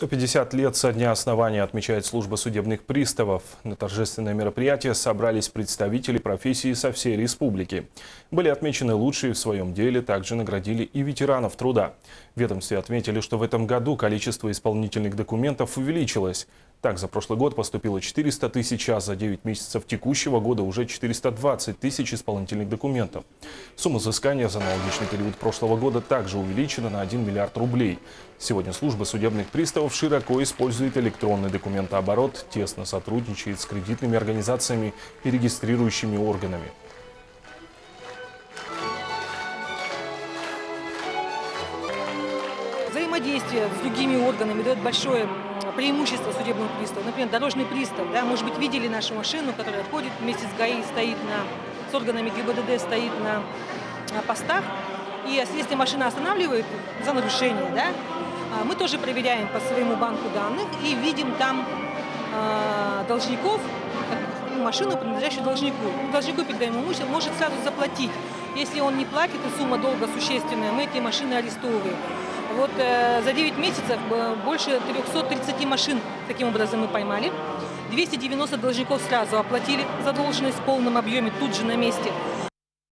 150 лет со дня основания отмечает служба судебных приставов. На торжественное мероприятие собрались представители профессии со всей республики. Были отмечены лучшие в своем деле, также наградили и ветеранов труда. В ведомстве отметили, что в этом году количество исполнительных документов увеличилось. Так, за прошлый год поступило 400 тысяч, а за 9 месяцев текущего года уже 420 тысяч исполнительных документов. Сумма взыскания за аналогичный период прошлого года также увеличена на 1 миллиард рублей. Сегодня служба судебных приставов широко использует электронный документооборот, тесно сотрудничает с кредитными организациями и регистрирующими органами. Взаимодействие с другими органами дает большое преимущество судебному приставу. Например, дорожный пристав, да, может быть, видели нашу машину, которая ходит вместе с ГАИ, стоит с органами ГИБДД, стоит на постах. И если машина останавливает за нарушение, да, мы тоже проверяем по своему банку данных и видим там должников, машину, принадлежащую должнику. Должнику передаем имущество, может сразу заплатить. Если он не платит и сумма долга существенная, мы эти машины арестовываем. Вот за 9 месяцев больше 330 машин таким образом мы поймали. 290 должников сразу оплатили задолженность в полном объеме тут же на месте.